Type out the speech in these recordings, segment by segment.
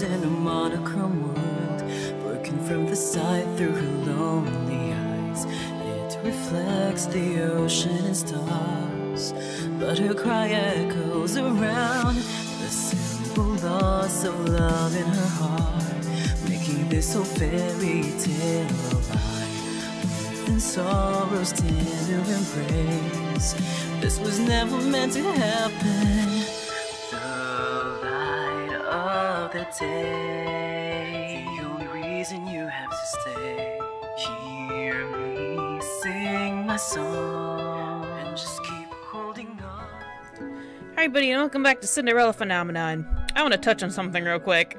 in a monochrome world, working from the side through her lonely eyes. It reflects the ocean and stars, but her cry echoes around the simple loss of love in her heart, making this whole fairy tale alive. Mirth and sorrow's tender embrace, this was never meant to happen. The light of the day, the only reason you have to stay. Hear me sing my song and just keep holding on. Hi everybody, and welcome back to Cinderella Phenomenon. I want to touch on something real quick.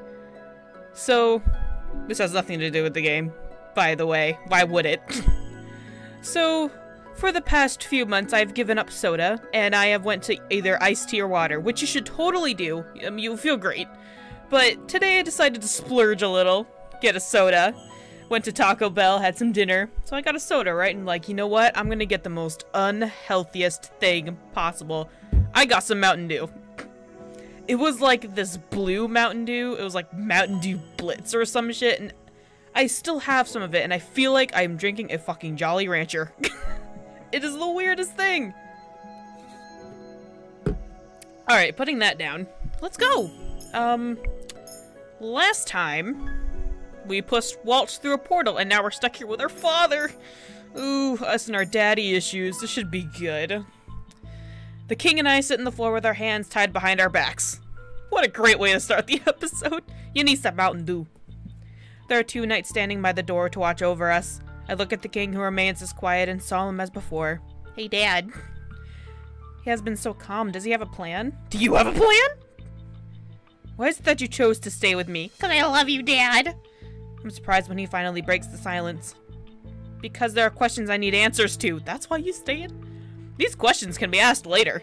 So, this has nothing to do with the game, by the way. Why would it? So, for the past few months, I've given up soda, and I have went to either iced tea or water, which you should totally do. You'll feel great. But today I decided to splurge a little, get a soda. Went to Taco Bell, had some dinner, so I got a soda, right? And like, you know what? I'm gonna get the most unhealthiest thing possible. I got some Mountain Dew. It was like this blue Mountain Dew. It was like Mountain Dew Blitz or some shit, and I still have some of it, and I feel like I'm drinking a fucking Jolly Rancher. It is the weirdest thing. Alright, putting that down. Let's go! Last time, we pushed Waltz through a portal, and now we're stuck here with our father! Ooh, us and our daddy issues. This should be good. The king and I sit on the floor with our hands tied behind our backs. What a great way to start the episode. You need some Mountain Dew. There are two knights standing by the door to watch over us. I look at the king, who remains as quiet and solemn as before. Hey, Dad. He has been so calm. Does he have a plan? Do you have a plan? Why is it that you chose to stay with me? 'Cause I love you, Dad. I'm surprised when he finally breaks the silence. Because there are questions I need answers to. That's why you stayed? These questions can be asked later.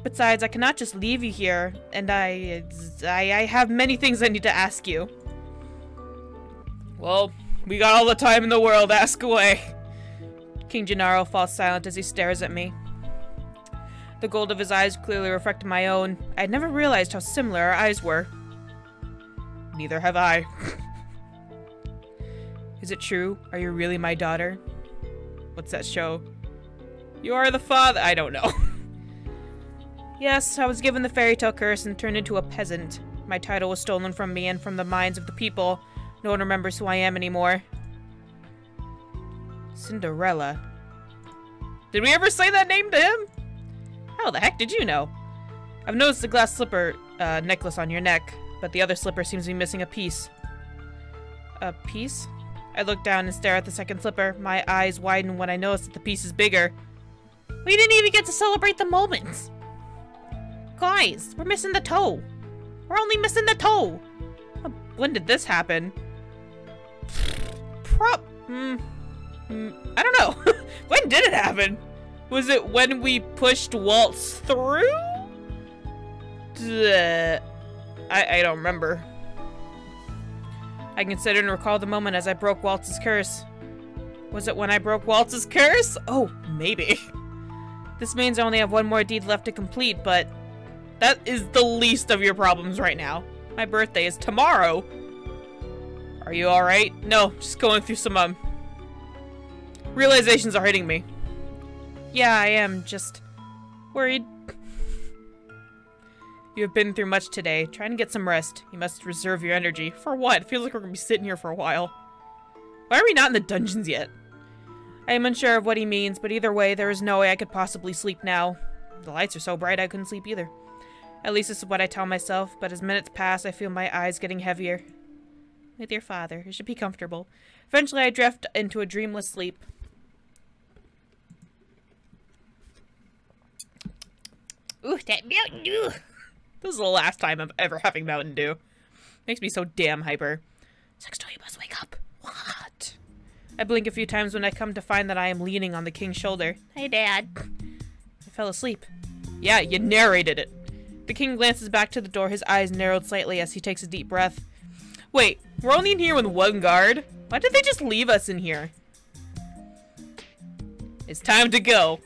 Besides, I cannot just leave you here, and I have many things I need to ask you. Well, we got all the time in the world, ask away. King Gennaro falls silent as he stares at me. The gold of his eyes clearly reflect my own. I had never realized how similar our eyes were. Neither have I. Is it true? Are you really my daughter? What's that show? You are the father. I don't know. Yes, I was given the fairy tale curse and turned into a peasant. My title was stolen from me and from the minds of the people. No one remembers who I am anymore. Cinderella. Did we ever say that name to him? How the heck did you know? I've noticed the glass slipper necklace on your neck, but the other slipper seems to be missing a piece. A piece? I look down and stare at the second slipper. My eyes widen when I notice that the piece is bigger. We didn't even get to celebrate the moments. Guys, we're missing the toe. We're only missing the toe. When did this happen? I don't know. When did it happen? Was it when we pushed Waltz through? I don't remember. I consider and recall the moment as I broke Waltz's curse. Was it when I broke Waltz's curse? Oh, maybe. This means I only have one more deed left to complete, but that is the least of your problems right now. My birthday is tomorrow. Are you alright? No, just going through some, realizations are hitting me. Yeah, I am just worried. You have been through much today. Try and get some rest. You must reserve your energy. For what? It feels like we're gonna be sitting here for a while. Why are we not in the dungeons yet? I am unsure of what he means, but either way, there is no way I could possibly sleep now. The lights are so bright I couldn't sleep either. At least this is what I tell myself, but as minutes pass, I feel my eyes getting heavier. My dear father, it should be comfortable. Eventually, I drift into a dreamless sleep. Ooh, that Mountain Dew! This is the last time I'm ever having Mountain Dew. Makes me so damn hyper. Sexto, you must wake up. What? I blink a few times when I come to find that I am leaning on the king's shoulder. Hey, Dad. I fell asleep. Yeah, you narrated it. The king glances back to the door, his eyes narrowed slightly as he takes a deep breath. Wait, we're only in here with one guard? Why did they just leave us in here? It's time to go.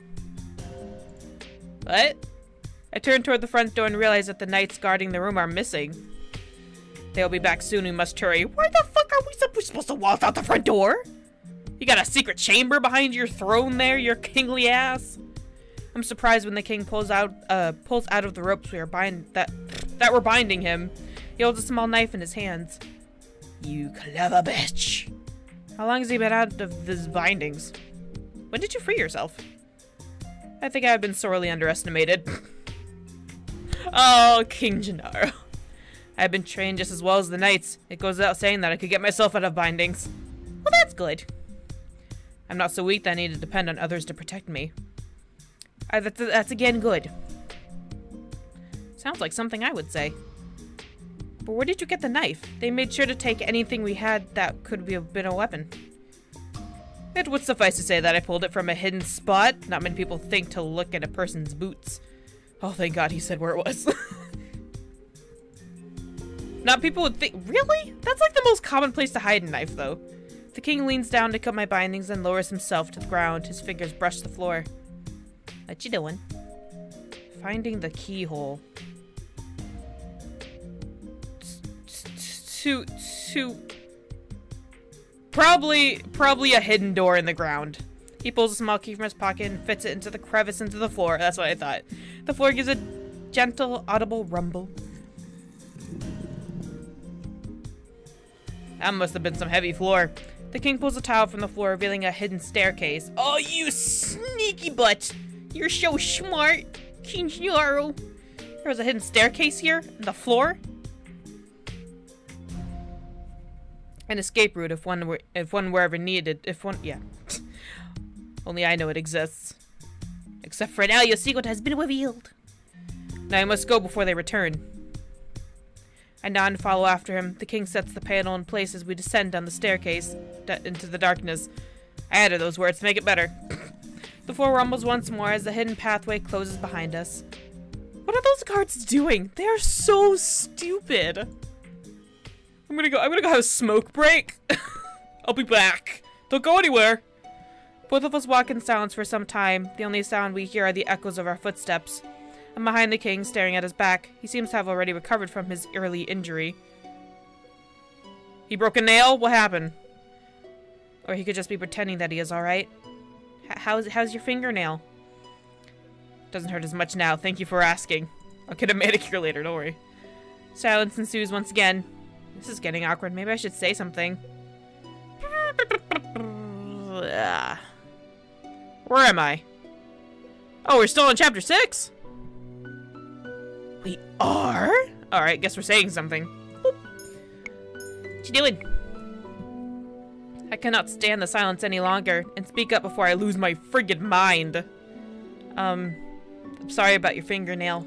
What? I turn toward the front door and realize that the knights guarding the room are missing. They'll be back soon, we must hurry. Why the fuck are we supposed to waltz out the front door? You got a secret chamber behind your throne there, your kingly ass? I'm surprised when the king pulls out of the ropes that were binding him. He holds a small knife in his hands. You clever bitch. How long has he been out of his bindings? When did you free yourself? I think I've been sorely underestimated. Oh, King Gennaro. I've been trained just as well as the knights. It goes without saying that I could get myself out of bindings. Well, that's good. I'm not so weak that I need to depend on others to protect me. That's again good. Sounds like something I would say. But where did you get the knife? They made sure to take anything we had that could have been a weapon. It would suffice to say that I pulled it from a hidden spot. Not many people think to look at a person's boots. Oh, thank God he said where it was. Not people would think- Really? That's like the most common place to hide a knife, though. The king leans down to cut my bindings and lowers himself to the ground. His fingers brush the floor. What you doing? Finding the keyhole. Probably a hidden door in the ground. He pulls a small key from his pocket and fits it into the crevice into the floor. That's what I thought. The floor gives a gentle, audible rumble. That must have been some heavy floor. The king pulls a towel from the floor, revealing a hidden staircase. Oh, you sneaky butt! You're so smart, King Gennaro. There was a hidden staircase here in the floor. An escape route if one were ever needed. Yeah. Only I know it exists. Except for now, your secret has been revealed. Now I must go before they return. I nod and follow after him. The king sets the panel in place as we descend down the staircase into the darkness. I added those words to make it better. The floor rumbles once more as the hidden pathway closes behind us. What are those guards doing? They are so stupid. I'm gonna go have a smoke break. I'll be back. Don't go anywhere. Both of us walk in silence for some time. The only sound we hear are the echoes of our footsteps. I'm behind the king, staring at his back. He seems to have already recovered from his early injury. He broke a nail? What happened? Or he could just be pretending that he is alright. How's your fingernail? Doesn't hurt as much now. Thank you for asking. I'll get a manicure later, don't worry. Silence ensues once again. This is getting awkward. Maybe I should say something. Where am I? Oh, we're still on chapter 6? We are? Alright, guess we're saying something. Boop. What you doing? I cannot stand the silence any longer and speak up before I lose my friggin' mind. I'm sorry about your fingernail.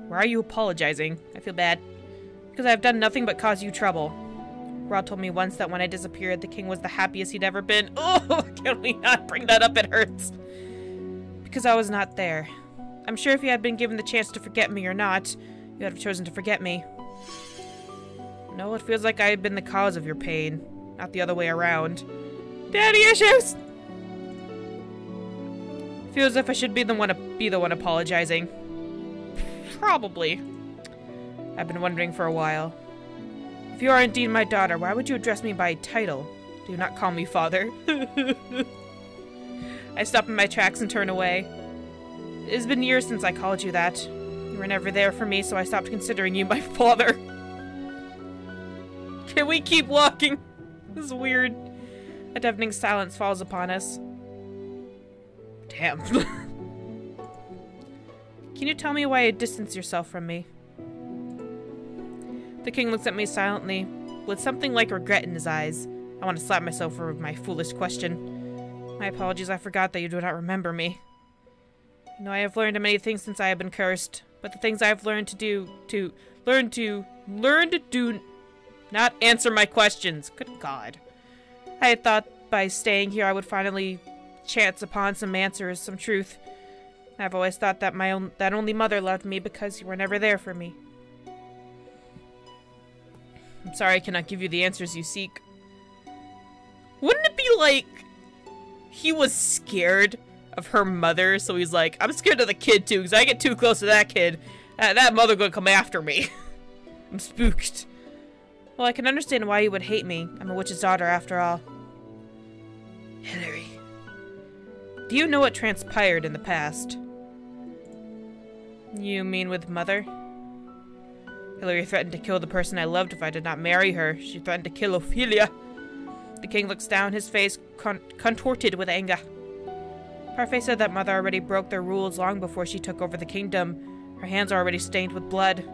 Why are you apologizing? I feel bad. Because I've done nothing but cause you trouble. Rod told me once that when I disappeared, the king was the happiest he'd ever been. Oh, can we not bring that up? It hurts. Because I was not there. I'm sure if you had been given the chance to forget me or not, you would have chosen to forget me. No, it feels like I had been the cause of your pain, not the other way around. Daddy issues! Feels as if I should be the one apologizing. Probably. I've been wondering for a while. If you are indeed my daughter, why would you address me by title? Do not call me father. I stop in my tracks and turn away. It has been years since I called you that. You were never there for me, so I stopped considering you my father. Can we keep walking? This is weird. A deafening silence falls upon us. Damn. Can you tell me why you distance yourself from me? The king looks at me silently, with something like regret in his eyes. I want to slap myself for my foolish question. My apologies, I forgot that you do not remember me. You know, I have learned many things since I have been cursed, but the things I have learned to do not answer my questions. Good God. I had thought by staying here I would finally chance upon some answers, some truth. I've always thought that that only mother loved me because you were never there for me. I'm sorry I cannot give you the answers you seek. Wouldn't it be like he was scared of her mother, so he's like, I'm scared of the kid too, because I get too close to that kid, that mother gonna come after me. I'm spooked. Well, I can understand why you would hate me. I'm a witch's daughter, after all. Hillary. Do you know what transpired in the past? You mean with Mother? Hillary threatened to kill the person I loved if I did not marry her. She threatened to kill Ophelia. The king looks down, his face contorted with anger. Parfait said that Mother already broke their rules long before she took over the kingdom. Her hands are already stained with blood.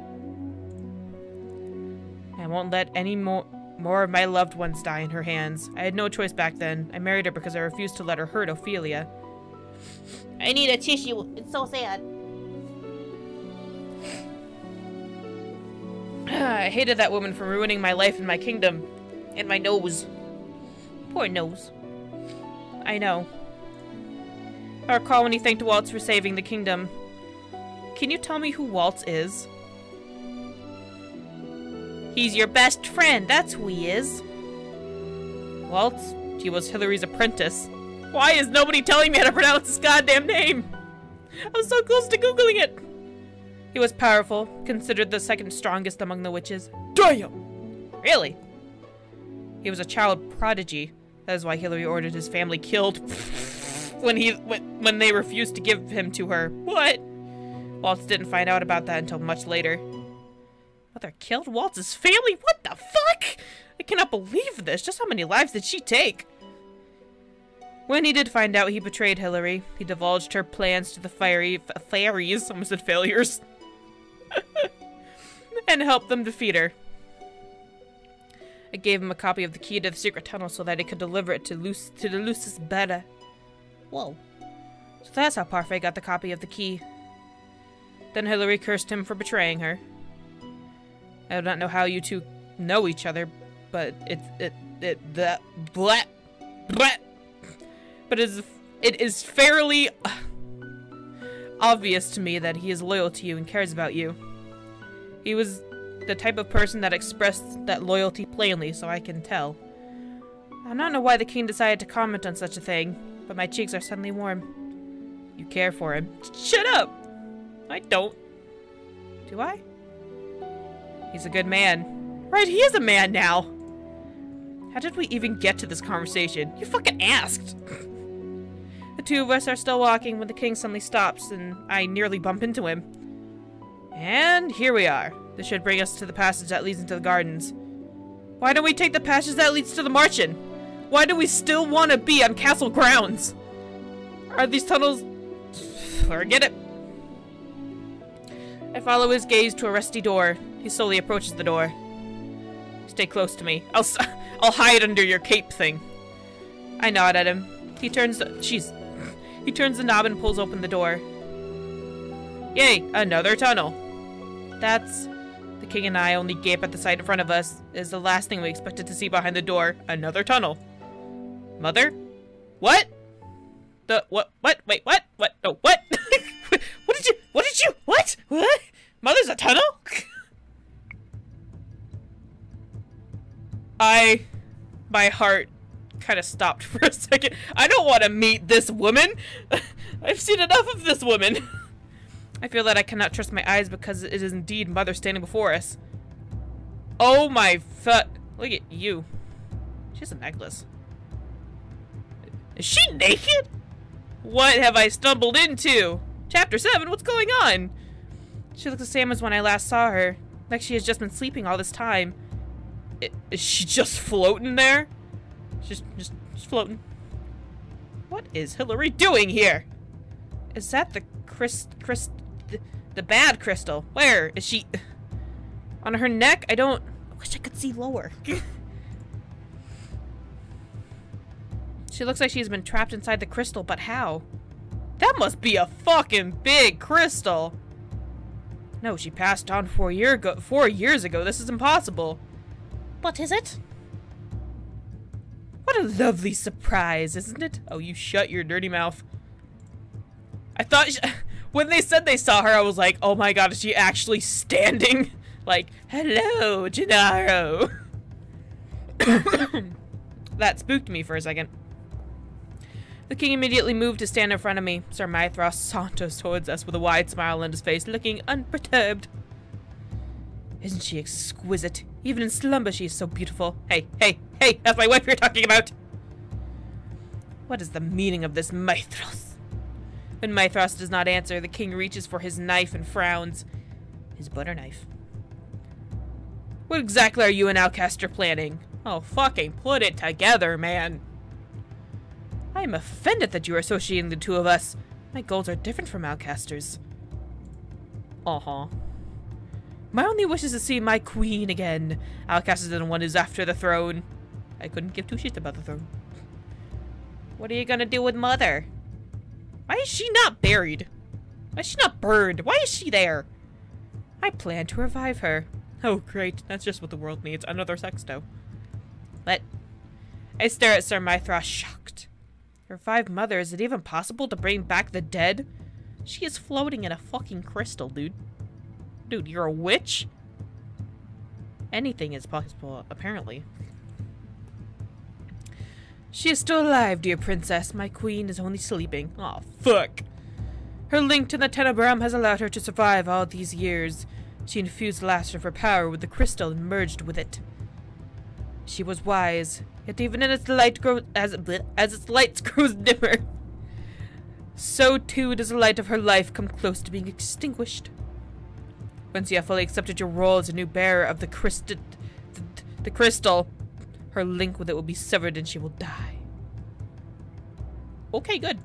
I won't let any more of my loved ones die in her hands. I had no choice back then. I married her because I refused to let her hurt Ophelia. I need a tissue. It's so sad. I hated that woman for ruining my life and my kingdom. And my nose. Poor nose. I know. I recall when he thanked Waltz for saving the kingdom. Can you tell me who Waltz is? He's your best friend, that's who he is. Waltz? He was Hillary's apprentice. Why is nobody telling me how to pronounce his goddamn name? I was so close to Googling it. He was powerful, considered the second strongest among the witches. Damn! Really? He was a child prodigy. That is why Hillary ordered his family killed when they refused to give him to her. What? Waltz didn't find out about that until much later. Mother killed Waltz's family? What the fuck? I cannot believe this. Just how many lives did she take? When he did find out, he betrayed Hillary. He divulged her plans to the fairies, almost said failures, and helped them defeat her. I gave him a copy of the key to the secret tunnel so that he could deliver it to the Lucis Beta. Whoa. So that's how Parfait got the copy of the key. Then Hillary cursed him for betraying her. I do not know how you two know each other, but it is fairly obvious to me that he is loyal to you and cares about you. He was the type of person that expressed that loyalty plainly, so I can tell. I don't know why the king decided to comment on such a thing, but my cheeks are suddenly warm. You care for him. Shut up! I don't. Do I? He's a good man. Right, he is a man now! How did we even get to this conversation? You fucking asked! The two of us are still walking when the king suddenly stops and I nearly bump into him. And here we are. This should bring us to the passage that leads into the gardens. Why don't we take the passage that leads to the Marchen? Why do we still want to be on castle grounds? Are these tunnels... Forget it. I follow his gaze to a rusty door. He slowly approaches the door. Stay close to me. I'll hide under your cape thing. I nod at him. He turns the knob and pulls open the door. Yay, another tunnel. That's... The king and I only gape at the sight in front of us. It is the last thing we expected to see behind the door. Another tunnel. Mother? What? What? Wait, what? What? Oh, what? What? Mother's a tunnel? My heart kind of stopped for a second. I don't want to meet this woman. I've seen enough of this woman. I feel that I cannot trust my eyes because it is indeed Mother standing before us. Oh my fuck. Look at you. She has a necklace. Is she naked? What have I stumbled into? Chapter 7, what's going on? She looks the same as when I last saw her. Like she has just been sleeping all this time. Is she just floating there? Just floating. What is Hillary doing here? Is that the the bad crystal? Where is she? On her neck? I wish I could see lower. She looks like she's been trapped inside the crystal, but how? That must be a fucking big crystal. No, she passed on 4 years ago. This is impossible. What is it? What a lovely surprise, isn't it? Oh, you shut your dirty mouth. I thought when they said they saw her, I was like, oh my god, is she actually standing? Like, hello, Gennaro. That spooked me for a second. The king immediately moved to stand in front of me. Sir Mithras saunters towards us with a wide smile on his face, looking unperturbed. Isn't she exquisite? Even in slumber she is so beautiful. Hey, hey, hey, that's my wife you're talking about! What is the meaning of this, Mithras? When Mithras does not answer, the king reaches for his knife and frowns. His butter knife. What exactly are you and Alcaster planning? Oh, fucking put it together, man. I am offended that you are associating the two of us. My goals are different from Alcaster's. Uh-huh. My only wish is to see my queen again. Alcaster's the one who's after the throne. I couldn't give two shits about the throne. What are you gonna do with Mother? Why is she not buried? Why is she not burned? Why is she there? I plan to revive her. Oh, great. That's just what the world needs. Another sexto. What? I stare at Sir Mithras, shocked. Revive Mother? Is it even possible to bring back the dead? She is floating in a fucking crystal, dude. Dude, you're a witch? Anything is possible, apparently. She is still alive, dear princess. My queen is only sleeping. Aw, fuck. Her link to the Tenebrum has allowed her to survive all these years. She infused the last of her power with the crystal and merged with it. She was wise, yet even as its light grows as its light grows dimmer, so too does the light of her life come close to being extinguished. Once you have fully accepted your role as a new bearer of the crystal, her link with it will be severed and she will die. Okay, good.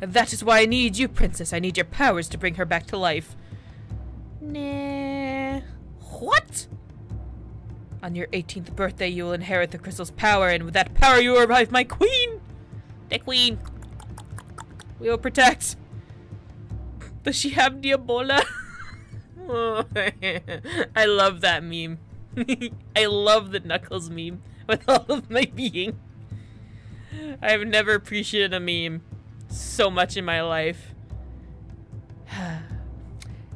That is why I need you, princess. I need your powers to bring her back to life. Nah. What? On your 18th birthday, you will inherit the crystal's power, and with that power, you will revive my queen. The queen. We will protect. Does she have Diabola? Oh, I love that meme. I love the Knuckles meme with all of my being. I have never appreciated a meme so much in my life.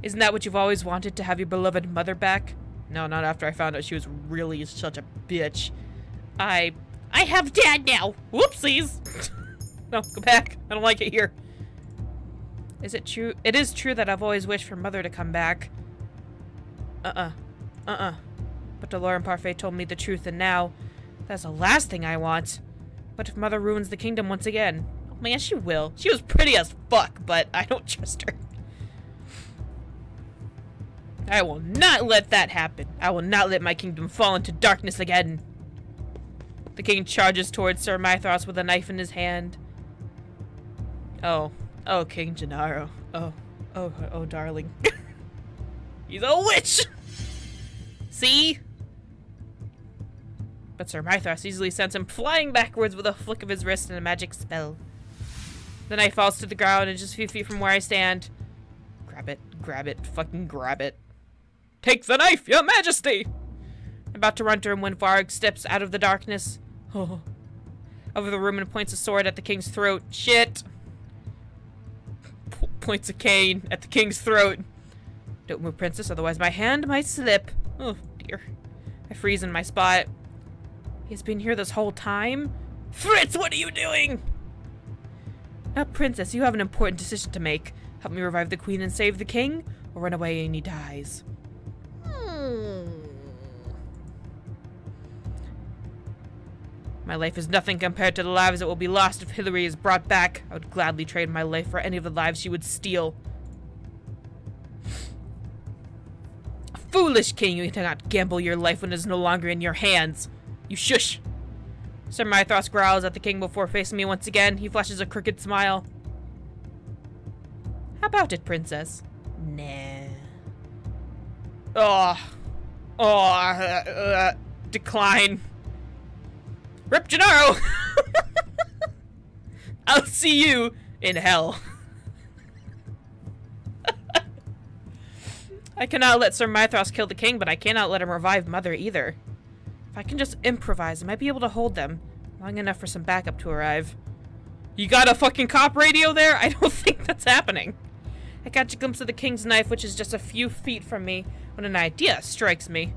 Isn't that what you've always wanted, to have your beloved mother back? No, not after I found out she was really such a bitch. I have dad now. Whoopsies. No, go back. I don't like it here. Is it true? It is true that I've always wished for Mother to come back. But Delore and Parfait told me the truth, and now that's the last thing I want. What if Mother ruins the kingdom once again? Oh man, she will. She was pretty as fuck, but I don't trust her. I will not let that happen. I will not let my kingdom fall into darkness again. The king charges towards Sir Mithras with a knife in his hand. Oh, King Gennaro. Oh, darling. He's a witch! See? But Sir Mithras easily sends him flying backwards with a flick of his wrist and a magic spell. The knife falls to the ground and just a few feet from where I stand. Grab it, fucking grab it. Take the knife, your majesty! About to run to him when Varg steps out of the darkness. Oh. Over the room and points a sword at the king's throat. Shit! Points a cane at the king's throat. Don't move, princess, otherwise my hand might slip. Oh, dear. I freeze in my spot. He's been here this whole time? Fritz, what are you doing? Now, princess, you have an important decision to make. Help me revive the queen and save the king, or run away and he dies. My life is nothing compared to the lives that will be lost if Hillary is brought back. I would gladly trade my life for any of the lives she would steal. Foolish king, you cannot gamble your life when it is no longer in your hands. You shush. Sir Mithras growls at the king before facing me once again. He flashes a crooked smile. How about it, princess? Nah. Decline. Rip Gennaro! I'll see you in hell. I cannot let Sir Mithras kill the king, but I cannot let him revive Mother either. If I can just improvise, I might be able to hold them long enough for some backup to arrive. You got a fucking cop radio there? I don't think that's happening. I catch a glimpse of the king's knife, which is just a few feet from me, when an idea strikes me.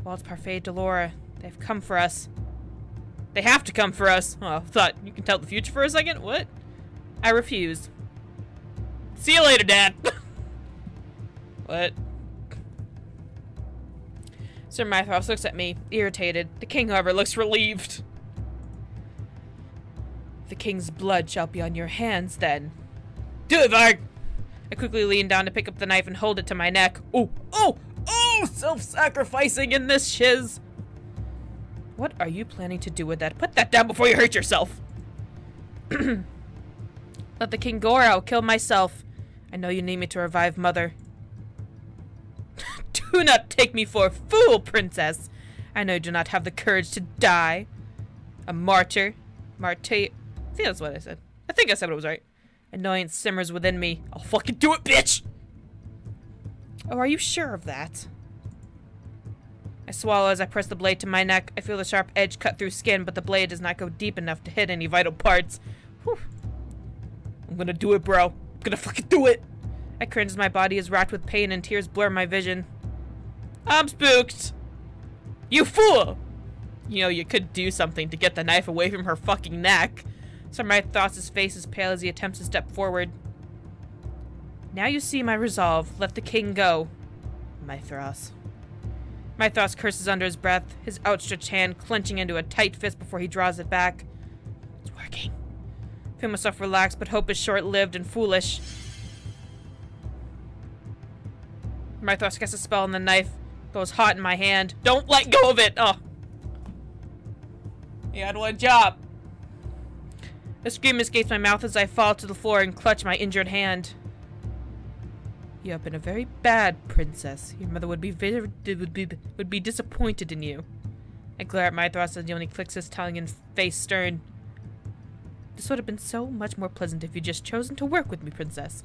Waltz, Parfait, Delora, they've come for us. They have to come for us. Oh, I thought you can tell the future for a second? What? I refuse. See you later, Dad. What? Sir Mythros looks at me, irritated. The king, however, looks relieved. The king's blood shall be on your hands, then. Do it, Varg! I quickly lean down to pick up the knife and hold it to my neck. Oh! Oh! Oh! Self-sacrificing in this shiz! What are you planning to do with that? Put that down before you hurt yourself! Let the king go or I'll kill myself. I know you need me to revive Mother. Do not take me for a fool, princess. I know you do not have the courage to die. A martyr. I think that's what I said. I think I said what was right. Annoyance simmers within me. I'll fucking do it, bitch! Oh, are you sure of that? I swallow as I press the blade to my neck. I feel the sharp edge cut through skin, but the blade does not go deep enough to hit any vital parts. Whew. I'm gonna do it, bro. I'm gonna fucking do it! I cringe as my body is racked with pain and tears blur my vision. I'm spooked! You fool! You know, you could do something to get the knife away from her fucking neck. Sir Mythros' face is pale as he attempts to step forward. Now you see my resolve. Let the king go. Mythros. Mythros curses under his breath, his outstretched hand clenching into a tight fist before he draws it back. It's working. I feel myself relax, but hope is short-lived and foolish. Mythros casts a spell on the knife. Goes hot in my hand. Don't let go of it! Oh. You had one job. A scream escapes my mouth as I fall to the floor and clutch my injured hand. You have been a very bad princess. Your mother would be disappointed in you. I glare at Mythros as he only clicks his tongue and face stern. This would have been so much more pleasant if you'd just chosen to work with me, princess.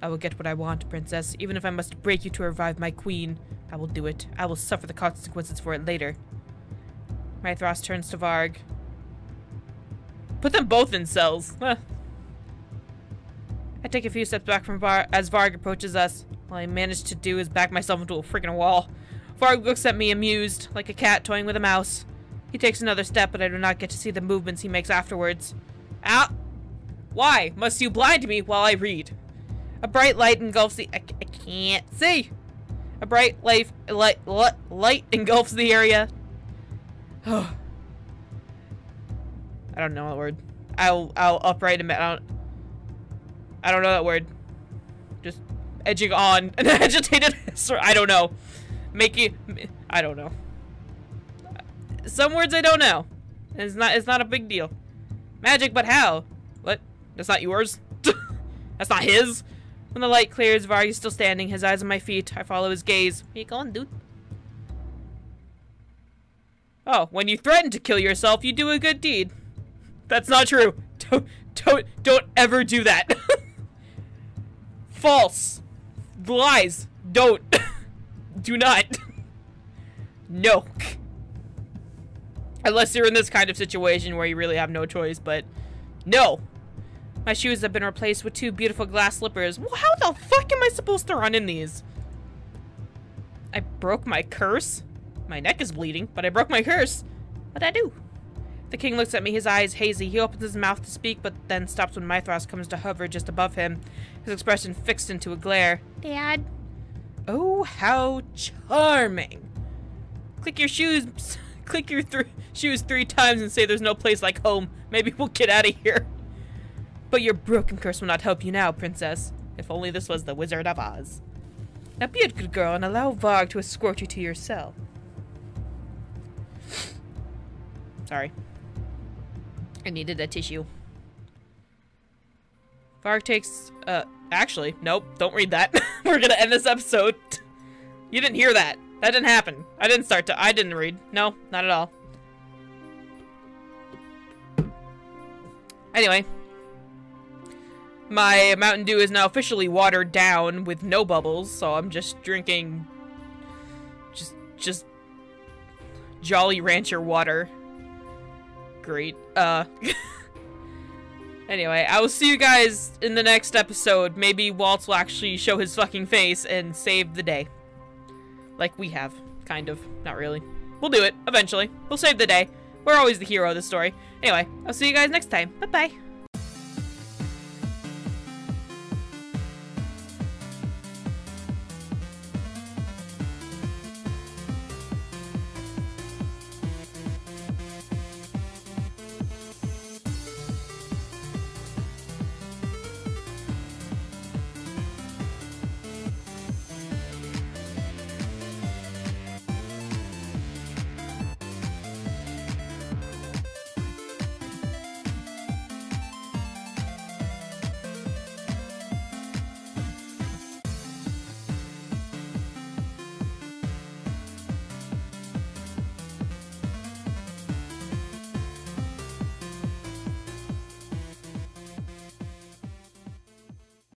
I will get what I want, princess, even if I must break you to revive my queen. I will do it. I will suffer the consequences for it later. Mythros turns to Varg. Put them both in cells. Huh. I take a few steps back from as Varg approaches us. All I manage to do is back myself into a freaking wall. Varg looks at me amused, like a cat toying with a mouse. He takes another step, but I do not get to see the movements he makes afterwards. Ow! Why must you blind me while I read? A bright light engulfs the— I can't see! A bright light engulfs the area. I don't know that word. I'll upright him. I don't know that word. Just edging on an agitated. I don't know. I don't know. Some words I don't know. It's not a big deal. Magic, but how? What? That's not yours? That's not his? When the light clears, Varg is still standing, his eyes on my feet. I follow his gaze. Where you going, dude? Oh, when you threaten to kill yourself, you do a good deed. That's not true. Don't ever do that. False. Lies. Don't. Do not. No. Unless you're in this kind of situation where you really have no choice, but no. My shoes have been replaced with 2 beautiful glass slippers. Well, how the fuck am I supposed to run in these? I broke my curse? My neck is bleeding, but I broke my curse. What'd I do? The king looks at me, his eyes hazy. He opens his mouth to speak, but then stops when Mythros comes to hover just above him, his expression fixed into a glare. Dad? Oh, how charming. Click your shoes. Click your shoes 3 times and say there's no place like home. Maybe we'll get out of here. But your broken curse will not help you now, princess. If only this was the Wizard of Oz. Now be a good girl and allow Varg to escort you to your cell. Sorry. I needed a tissue. Varg takes, actually, nope, don't read that. We're gonna end this episode. You didn't hear that. That didn't happen. I didn't read. No, not at all. Anyway. My Mountain Dew is now officially watered down with no bubbles, so I'm just drinking just Jolly Rancher water. Great. Anyway, I will see you guys in the next episode. Maybe Waltz will actually show his fucking face and save the day. Like we have. Kind of. Not really. We'll do it. Eventually. We'll save the day. We're always the hero of the story. Anyway, I'll see you guys next time. Bye-bye.